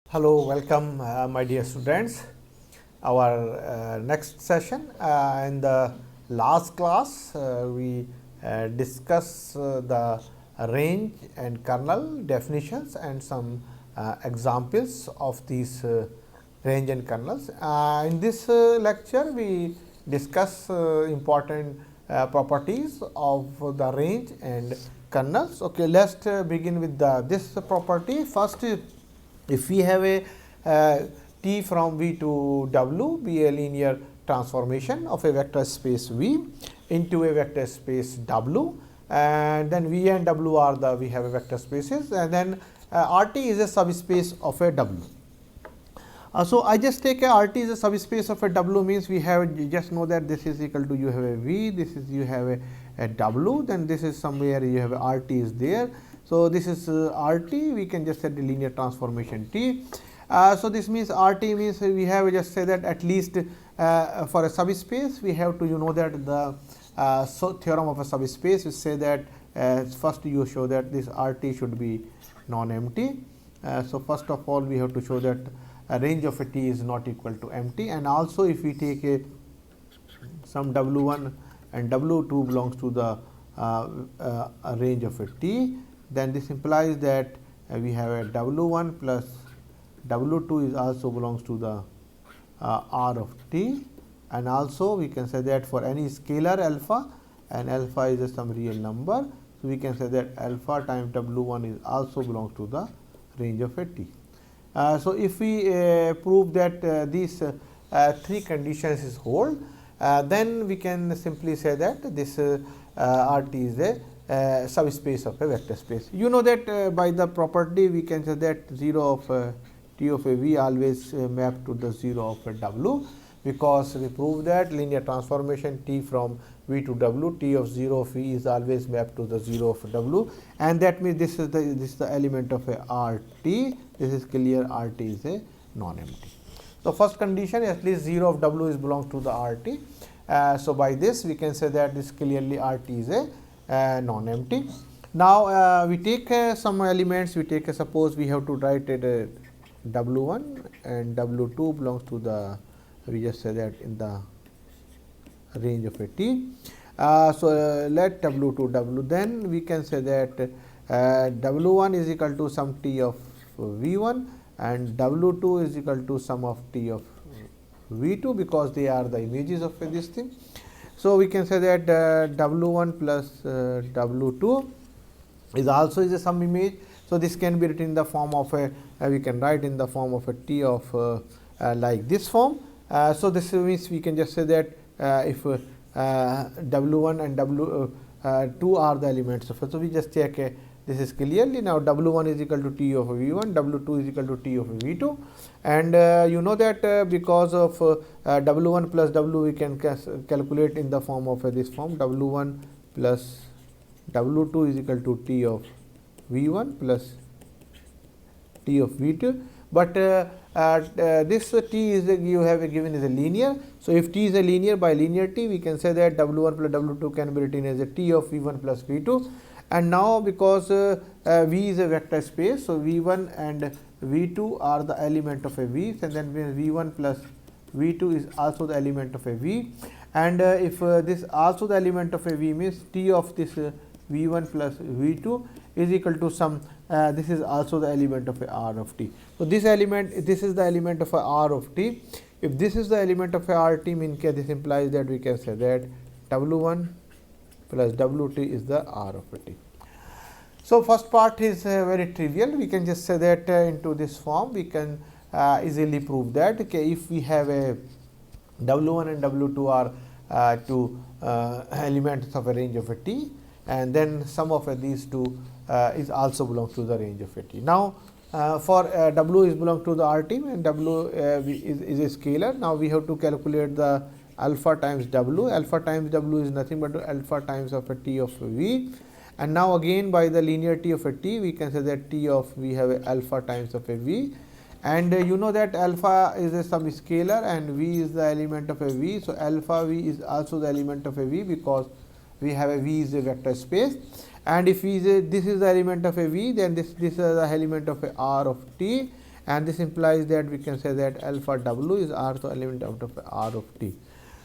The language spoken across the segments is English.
Hello, welcome my dear students. Our next session, in the last class we discuss the range and kernel definitions and some examples of these range and kernels. In this lecture we discuss important properties of the range and kernels. Okay, let's begin with this property. First, if we have a T from V to W be a linear transformation of a vector space V into a vector space W, and then V and W are the we have a vector spaces, and then RT is a subspace of a W. So I just take a RT is a subspace of a W means we have you just know that this is equal to you have a V, this is you have a W, then this is somewhere you have a RT is there. So this is RT, we can just set the linear transformation T. So this means RT means we have just say that at least for a subspace we have to that the theorem of a subspace we say that first you show that this RT should be non-empty. So first of all we have to show that a range of a T is not equal to empty, and also if we take a some W1 and W2 belongs to the a range of a T, then this implies that we have a W1 plus W2 is also belongs to the R of T, and also we can say that for any scalar alpha, and alpha is some real number. So, we can say that alpha times W1 is also belongs to the range of a T. So, if we prove that these three conditions is hold, then we can simply say that this RT is a subspace of a vector space. You know that by the property we can say that 0 of T of a V always map to the 0 of a W, because we prove that linear transformation T from V to W, T of 0 of V is always mapped to the 0 of W, and that means this is the element of a RT. This is clear RT is a non-empty. So first condition at least 0 of W is belongs to the RT. So by this we can say that this clearly RT is a non-empty. Now we take some elements. We take suppose we have to write it W1 and W2 belongs to the, we just say that in the range of a T. So let W2 W, then we can say that W1 is equal to some T of V1 and W2 is equal to sum of T of V2, because they are the images of this thing. So we can say that W1 plus W2 is also is a some image. So this can be written in the form of a we can write in the form of a T of like this form. So this means we can just say that if W1 and W2 are the elements of it. So we just check this is clearly now W1 is equal to T of V1, W2 is equal to T of V2, and you know that because of W1 plus W we can calculate in the form of this form W1 plus W2 is equal to T of V1 plus T of V2, but this T is you have given is a linear. So if T is a linear, by linearity we can say that W1 plus W2 can be written as a T of V1 plus V2. And now because V is a vector space, so V1 and V2 are the element of a V, and then V1 plus V2 is also the element of a V, and if this also the element of a V means T of this V1 plus V2 is equal to some this is also the element of a R of T. So this element, this is the element of a R of T. If this is the element of a RT, means this implies that we can say that W1 plus W2 is the R of a T. So first part is very trivial. We can just say that into this form we can easily prove that if we have a W1 and W2 are two elements of a range of a T, and then sum of these two is also belongs to the range of a T. Now for W is belong to the RT and W is a scalar. Now we have to calculate the alpha times W. Alpha times W is nothing but alpha times of a T of V, and now again by the linearity of a T we can say that T of we have a alpha times of a V, and you know that alpha is a some scalar and V is the element of a V. So alpha V is also the element of a V, because we have a V is a vector space, and if V is this is the element of a V, then this is the element of a R of T, and this implies that we can say that alpha w is rth element out of R of t.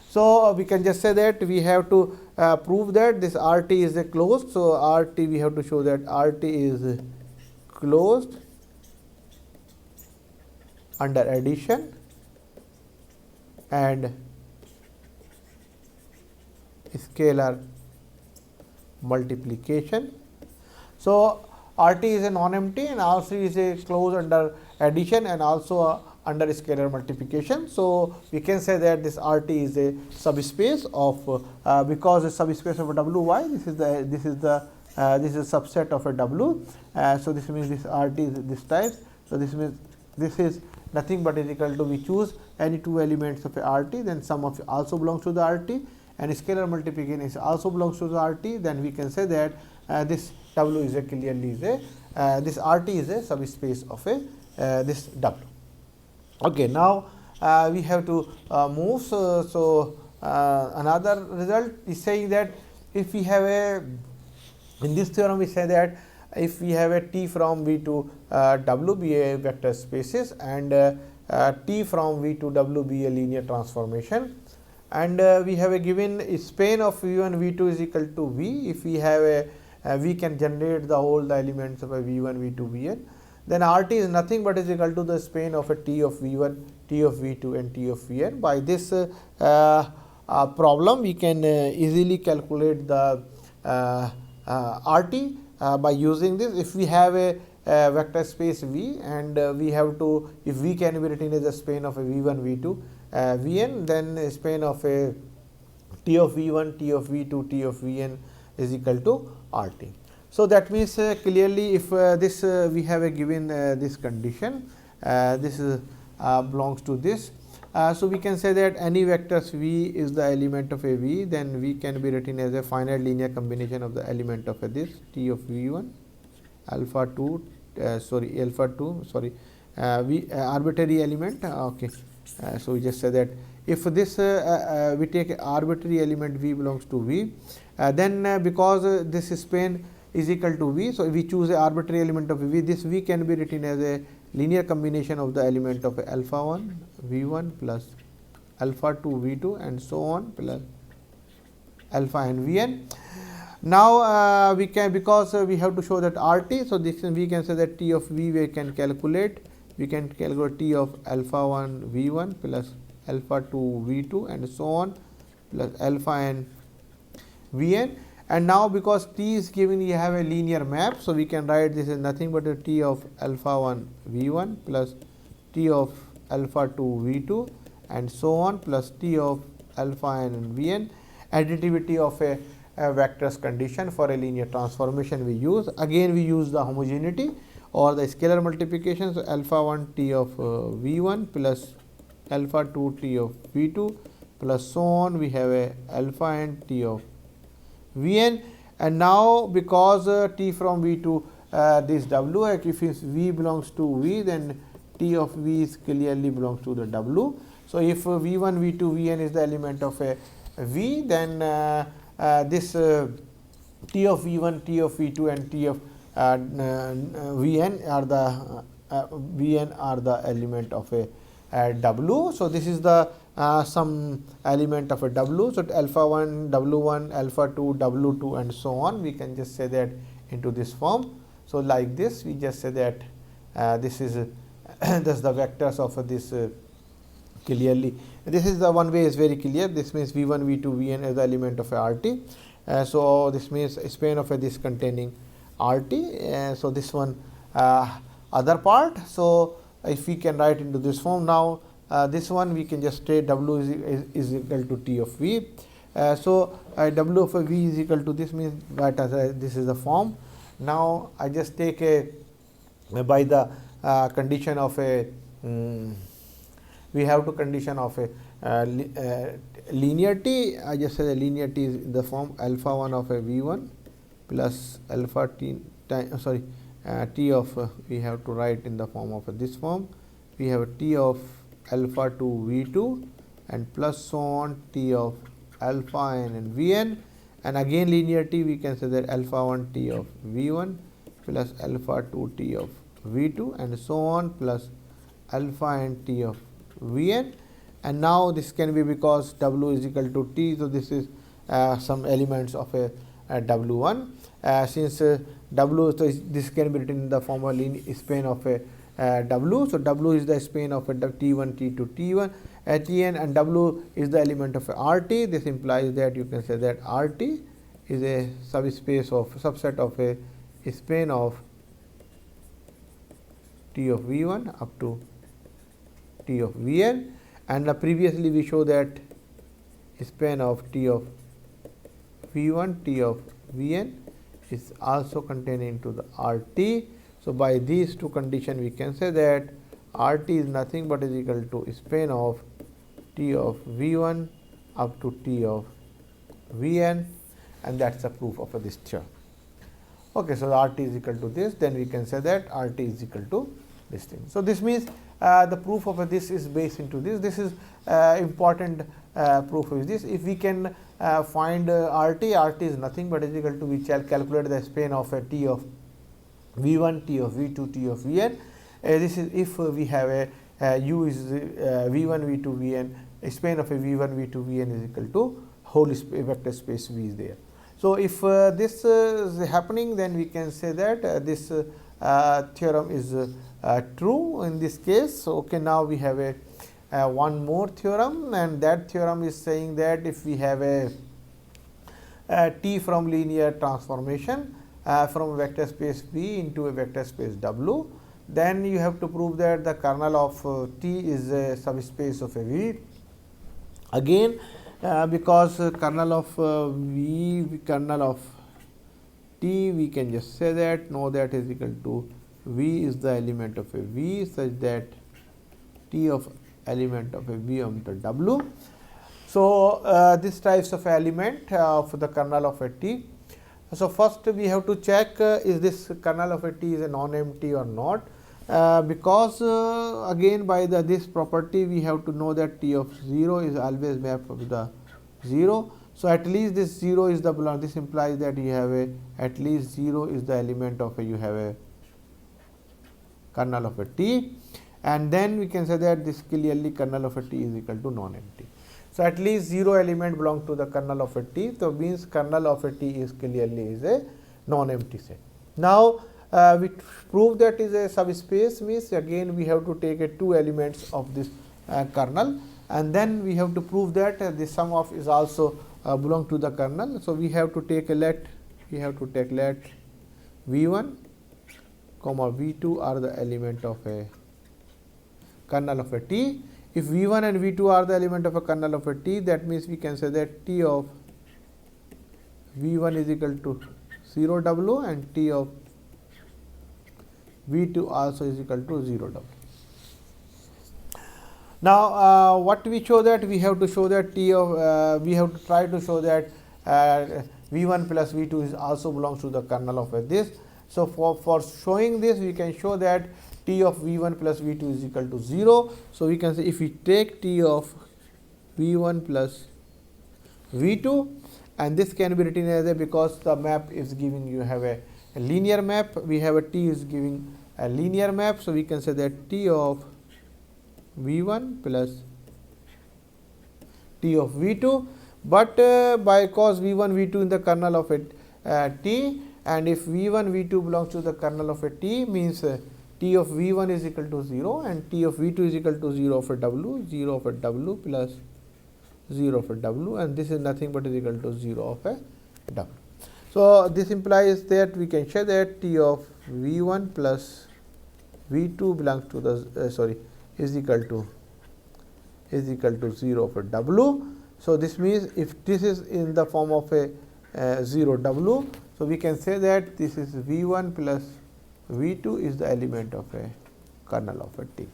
So, we can just say that we have to prove that this R t is a closed. So, R t we have to show that R t is closed under addition and scalar multiplication. So, R t is a non-empty and R c is a closed under addition and also under scalar multiplication. So, we can say that this R t is a subspace of because it's subspace of a W y, this is a subset of a W. So, this means this R t is this type. So, this means this is nothing but is equal to, we choose any two elements of a R t, then sum of also belongs to the R t and scalar multiplication is also belongs to the R t, then we can say that this W is a clearly is a this R t is a subspace of a this W. Okay, now we have to move. So, another result is saying that if we have a, in this theorem we say that if we have a T from V to W be a vector spaces and T from V to W be a linear transformation, and we have a given span of V1 V2 is equal to V. If we have a we can generate the elements of a V1 V2 Vn, then R t is nothing but is equal to the span of a T of V1, T of V2 and T of Vn. By this problem we can easily calculate the R t by using this. If we have a vector space V and we have to, if V can be written as a span of a V1 V2 Vn, then span of a T of V1, T of V2, T of Vn is equal to R t. So, that means clearly if this we have a given this condition, this belongs to this. So, we can say that any vectors V is the element of a V, then V can be written as a finite linear combination of the element of a this T of V1 alpha 2 V arbitrary element. Okay. So, we just say that if this we take arbitrary element V belongs to V, then because this span is equal to V. So, if we choose a arbitrary element of V, this V can be written as a linear combination of the element of alpha 1 V1 plus alpha 2 V2 and so on plus alpha and Vn. Now, we can, because we have to show that R t. So, this we can say that T of V we can calculate. We can calculate T of alpha 1 V1 plus alpha 2 V2 and so on plus alpha and Vn. And now, because T is given, you have a linear map. So, we can write this is nothing but a T of alpha 1 V1 plus T of alpha 2 V2 and so on plus T of alpha and Vn. Additivity of a vectors condition for a linear transformation we use. Again, we use the homogeneity or the scalar multiplication. So, alpha 1 T of V1 plus alpha 2 T of V2 plus so on, we have a alpha and T of Vn. And now, because T from V to this W, if V belongs to V, then T of V is clearly belongs to the W. So, if V1 V2 Vn is the element of a V, then this T of V1, T of V2 and T of Vn are the element of a W. So, this is the some element of a W. So, alpha 1 W1, alpha 2 W2 and so on, we can just say that into this form. So, like this we just say that this is thus the vectors of this clearly. This is the one way is very clear. This means V1 V2 Vn is the element of a RT. So, this means span of a this containing RT. So, this one other part. So, if we can write into this form now, this one we can just state W is equal to T of V. So, W of a V is equal to this means that this is the form. Now, I just take a by the condition of a we have to condition of a linearity. I just say the linearity is in the form alpha 1 of a V1 plus alpha t T of we have to write in the form of this form. We have a T of alpha 2 V2 and plus so on T of alpha n and Vn, and again linearity we can say that alpha 1 T of V1 plus alpha 2 T of V2 and so on plus alpha and T of V n, and now this can be because W is equal to T. So, this is some elements of a W 1. Since W, so this can be written in the form of linear span of a W. So, W is the span of a T 1 T 2 T 1 T n, and W is the element of a R T. This implies that you can say that R T is a subspace of subset of a span of T of V 1 up to T of V n, and previously we show that span of T of V 1 T of V n is also contained into the R T. So, by these two conditions we can say that R T is nothing but is equal to span of T of V 1 up to T of V n, and that is the proof of this theorem. Okay, so, R T is equal to this, then we can say that R T is equal to this thing. So, this means the proof of this is based into this. This is important proof of this. If we can find R T is nothing but is equal to, we shall calculate the span of a T of V 1, T of V 2, T of V n. This is if we have a U is V 1, V 2, V n, span of a V 1, V 2, V n is equal to whole vector space V is there. So, if this is happening, then we can say that this theorem is true in this case. So, okay, now we have a one more theorem, and that theorem is saying that if we have a T from linear transformation from a vector space V into a vector space W, then you have to prove that the kernel of T is a subspace of a V. Again, because kernel of kernel of T, we can just say that know that is equal to V is the element of a V, such that T of element of a V onto W. So, this types of element of the kernel of a T. So, first we have to check is this kernel of a T is a non-empty or not, because again by this property we have to know that T of 0 is always mapped of the 0. So, at least this 0 is the belong, this implies that you have a at least 0 is the element of a, you have a kernel of a T, and then we can say that this clearly kernel of a T is equal to non-empty. So, at least 0 element belong to the kernel of a T. So, means kernel of a T is clearly is a non-empty set. Now, we prove that is a subspace, means again we have to take two elements of this kernel, and then we have to prove that the sum of is also belong to the kernel. So, we have to take a let V 1 comma V 2 are the element of a kernel of a T. If V 1 and V 2 are the element of a kernel of a T, that means we can say that T of V 1 is equal to 0 W and T of V 2 also is equal to 0 W. Now, what we show that we have to show that T of we have to try to show that V 1 plus V 2 is also belongs to the kernel of this. So, for showing this we can show that T of V 1 plus V 2 is equal to 0. So, we can say if we take T of V 1 plus V 2, and this can be written as a, because the map is giving you have a linear map, we have a T is giving a linear map. So, we can say that T of V 1 plus T of V 2, but because V 1 V 2 in the kernel of a T, and if V 1 V 2 belongs to the kernel of a T, means T of V 1 is equal to 0 and T of V 2 is equal to 0 for W, 0 for W plus 0 for W, and this is nothing but is equal to 0 of a W. So, this implies that we can say that T of V 1 plus V 2 belongs to the is equal to 0 for W. So, this means if this is in the form of a 0 W, so we can say that this is V 1 plus V 2 is the element of a kernel of a T.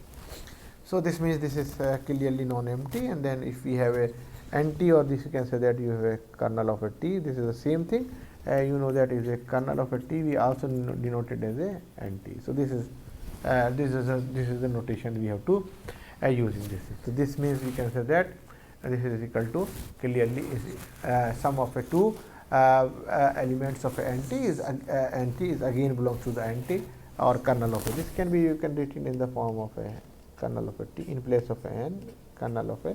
So, this means this is clearly non-empty, and then if we have a NT, or this you can say that you have a kernel of a T, this is the same thing. You know that is a kernel of a T, we also denote it as a NT. So, this is the notation we have to use in this. So, this means we can say that this is equal to clearly is sum of a two elements of a NT is again belongs to the NT or kernel of a. This can be, you can written in the form of a kernel of a T in place of n, kernel of a,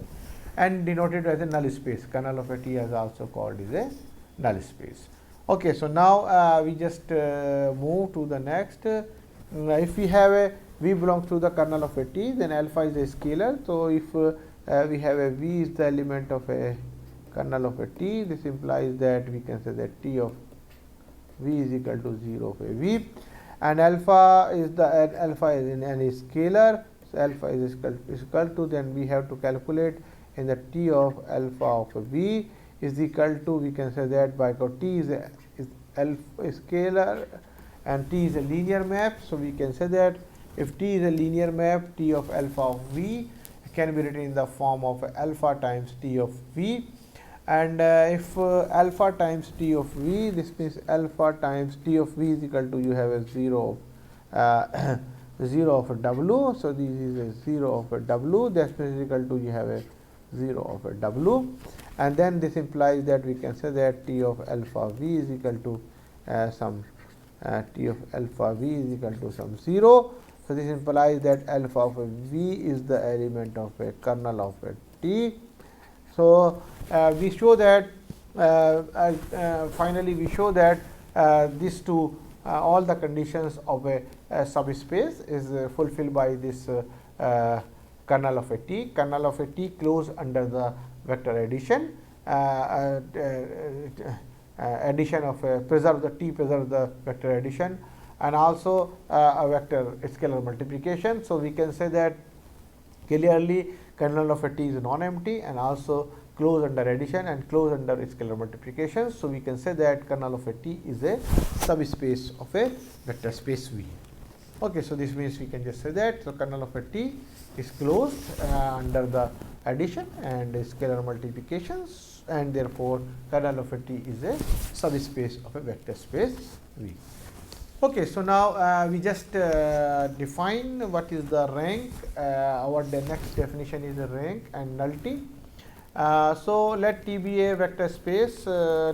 and denoted as a null space. Kernel of a T is also called is a null space. Okay, so now we just move to the next. If we have a V belongs to the kernel of a T, then alpha is a scalar. So if we have a V is the element of a kernel of a T, this implies that we can say that T of V is equal to 0 of a V, and alpha is in any scalar. So alpha is equal to, then we have to calculate in the T of alpha of a V is equal to, we can say that by T is alpha scalar and T is a linear map. So we can say that if T is a linear map, T of alpha of V can be written in the form of alpha times T of V, and if alpha times T of V, this means alpha times T of V is equal to, you have a 0 of a W. So this is a 0 of a W, that means equal to, you have a 0 of a W, and then this implies that we can say that T of alpha V is equal to some T of alpha V is equal to some 0. So this implies that alpha of a V is the element of a kernel of a T. So we show that finally we show that these two all the conditions of a subspace is fulfilled by this kernel of a T. Kernel of a T closed under the vector addition. Addition of preserve the vector addition, and also a vector scalar multiplication. So we can say that clearly kernel of a T is non-empty and also closed under addition and closed under scalar multiplication. So we can say that kernel of a T is a subspace of a vector space V. Okay, so this means we can just say that, so kernel of a T is closed under the addition and scalar multiplications, and therefore kernel of a T is a subspace of a vector space V. Okay, so now we just define what is the rank. Our next definition is the rank and nullity. So let T be a vector space,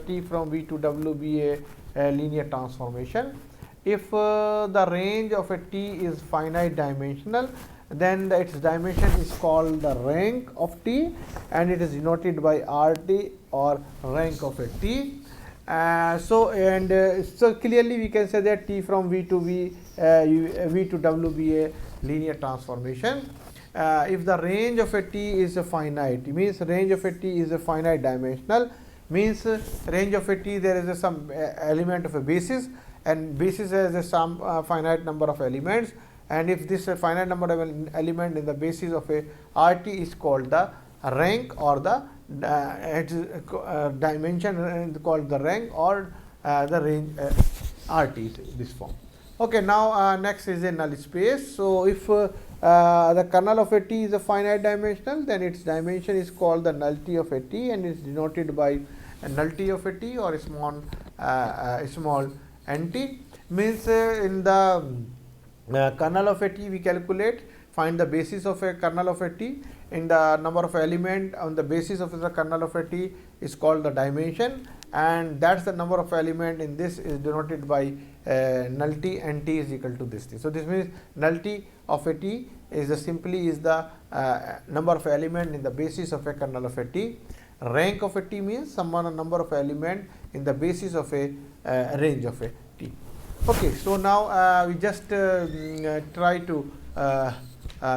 T from V to W be a linear transformation. If the range of a T is finite dimensional, then its dimension is called the rank of T, and it is denoted by RT or rank of a T. So clearly we can say that T from V to V to W be a linear transformation. If the range of a T is a finite, it means range of a T is a finite dimensional, means range of a T there is some element of a basis, and basis has some finite number of elements, and if this finite number of element in the basis of a RT is called the rank, or the dimension called the rank, or the range RT, this form. Okay, now next is a null space. So if the kernel of a T is a finite dimensional, then its dimension is called the nullity of a T, and is denoted by a nullity of a T or a small nt. Means in the kernel of a T we calculate, find the basis of a kernel of a T, in the number of element on the basis of the kernel of a T is called the dimension, and that's the number of element in this is denoted by nullity, and T is equal to this thing. So this means nullity of a T is simply the number of element in the basis of a kernel of a T. Rank of a T means some number of element in the basis of a range of a T. Okay, so now we just try to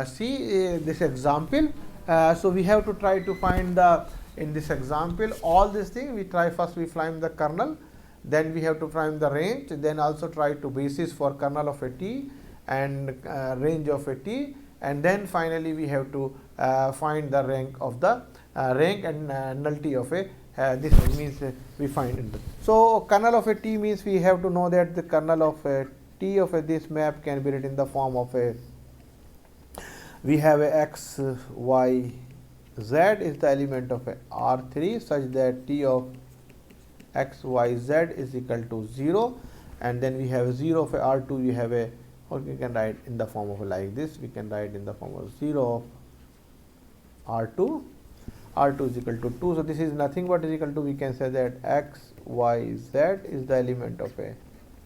see this example. So we have to try to find the, in this example, all these things we try. First we find the kernel, then we have to find the range, then also try to basis for kernel of a T and range of a T, and then finally we have to find the rank of the rank and nullity of a this means we find it. So kernel of a T means we have to know that the kernel of a T of this map can be written in the form of a, we have a x, y, z is the element of a R3 such that T of x, y, z is equal to 0, and then we have 0 of a R2, we have a, or we can write in the form of like this, we can write in the form of 0 of R2, R2 is equal to 2. So this is nothing but is equal to, we can say that x, y, z is the element of a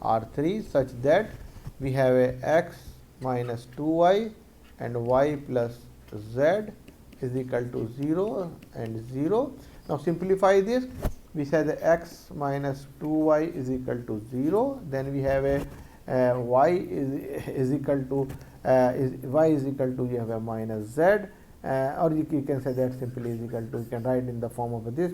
R3 such that we have a x minus 2y and y plus z is equal to 0 and 0. Now simplify this. We say the x minus 2y is equal to 0. Then we have a y is equal to y is equal to, you have a minus z, or you can say that simply is equal to, you can write in the form of this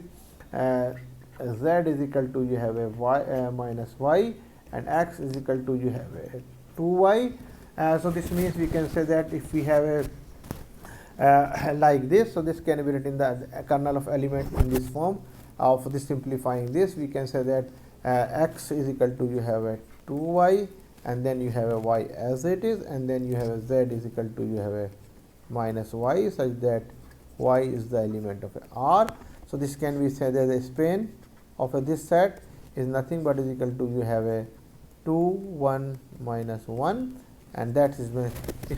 z is equal to, you have a y minus y, and x is equal to, you have a 2y. So this means we can say that if we have a like this, so this can be written in the kernel of element in this form. For this simplifying this, we can say that x is equal to, you have a 2y, and then you have a y as it is, and then you have a z is equal to, you have a minus y, such that y is the element of a R. So this can be said as a span of this set is nothing but is equal to, you have a 2 1 minus 1, and that is the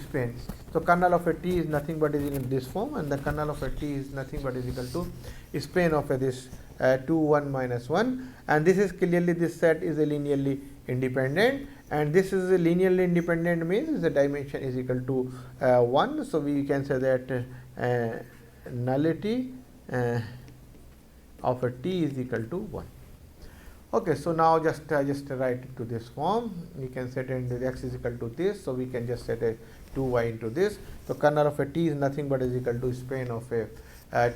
span. So kernel of a T is nothing but is in this form, and the kernel of a T is nothing but is equal to span of this 2 1 minus 1, and this is clearly, this set is a linearly independent, and this is a linearly independent means the dimension is equal to 1. So we can say that nullity of a T is equal to 1. Okay, so now just write it to this form. We can set it into x is equal to this, so we can just set a 2y into this. So kernel of a T is nothing but is equal to span of a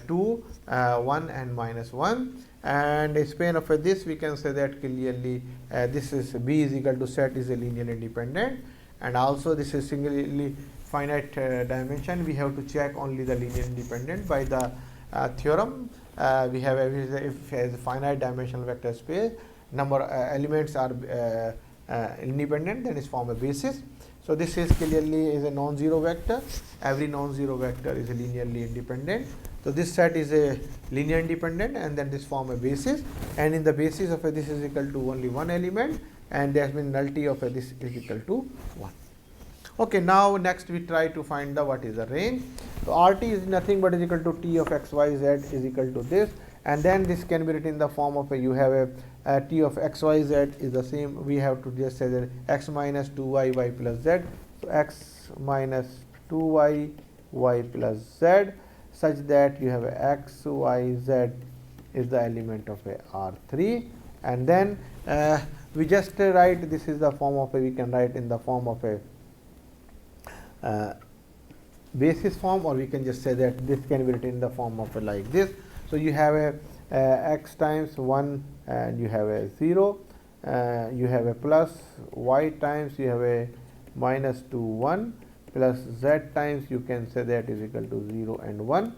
2 1 and minus 1, and a span of this we can say that clearly this is B is equal to set is a linearly independent, and also this is singularly finite dimension. We have to check only the linear independent by the theorem. We have if as a finite dimensional vector space, number elements are independent, then is form a basis. So this is clearly is a non-zero vector. Every non-zero vector is a linearly independent. So this set is a linear independent, and then this form a basis, and in the basis of this is equal to only one element, and there has been nullity of this is equal to 1. Okay, now next we try to find the what is the range. So RT is nothing but is equal to T of x y z is equal to this, and then this can be written in the form of you have a T of x y z is the same. We have to just say that x minus 2y y plus z. So x minus 2y y plus z, such that you have a x y z is the element of a R3, and then we just write this is the form of a, we can write in the form of a basis form, or we can just say that this can be written in the form of a like this. So you have a x times 1 and you have a 0, you have a plus y times you have a minus 2 1 plus z times you can say that is equal to 0 and 1,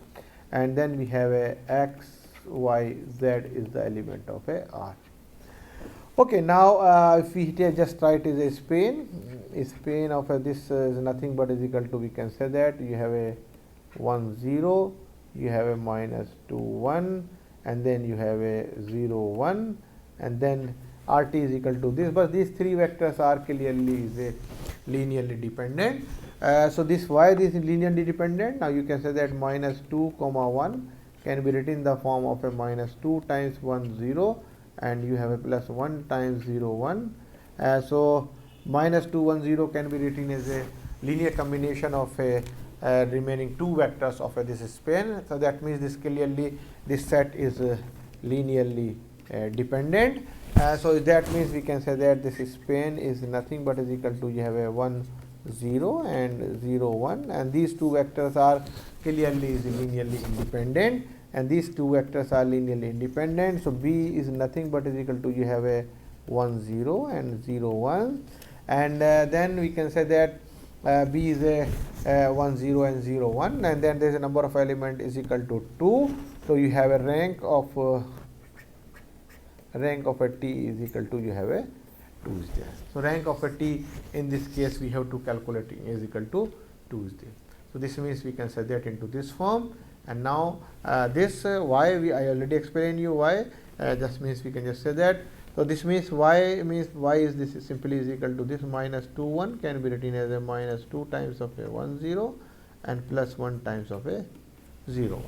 and then we have a x y z is the element of a R. Okay, now if we just write is a span of this is nothing but is equal to, we can say that you have a 1 0, you have a minus 2 1, and then you have a 0 1, and then RT is equal to this, but these three vectors are clearly is a linearly dependent. So this why this is linearly dependent? Now you can say that minus 2 comma 1 can be written in the form of a minus 2 times 1 0, and you have a plus 1 times 0 1. So minus 2 1 0 can be written as a linear combination of a remaining two vectors of this span. So that means this clearly this set is linearly dependent. So that means we can say that this span is nothing but is equal to, you have a 1 0 and 0 1, and these two vectors are clearly is linearly independent, and these two vectors are linearly independent. So B is nothing but is equal to, you have a 1 0 and 0 1, and then we can say that B is a 1 0 and 0 1, and then there is a number of element is equal to 2. So you have a rank of a T is equal to, you have a 2 is there. So rank of a T in this case we have to calculate is equal to 2 is there. So this means we can set that into this form, and now this y I already explained you why. Just means we can just say that. So this means y is this simply is equal to this minus 2 1 can be written as a minus 2 times of a 1 0 and plus 1 times of a 0 1.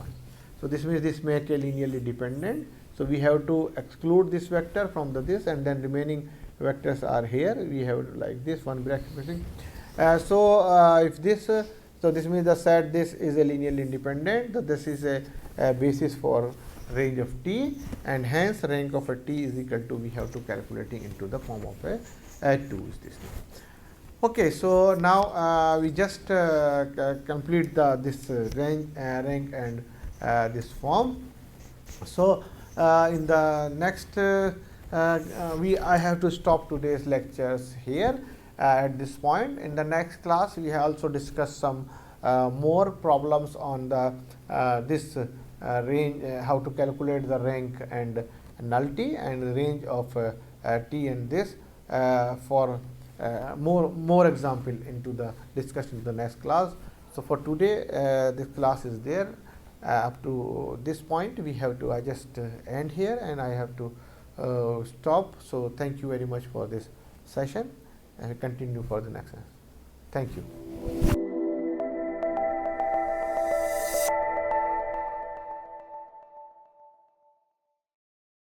So this means this make a linearly dependent. So we have to exclude this vector from this, and then remaining vectors are here. We have like this one bracket missing. If this So this means the set this is a linearly independent. So this is a basis for range of T, and hence rank of a T is equal to, we have to calculating into the form of a 2 is this thing. Okay, so now we just complete this range rank and this form. So in the next I have to stop today's lectures here at this point. In the next class we have also discussed some more problems on the this range, how to calculate the rank and nullity and range of T and this for more example into the discussion in the next class. So for today this class is there. Up to this point we have to, I just end here and I have to stop. So thank you very much for this session, and continue for the next one. Thank you.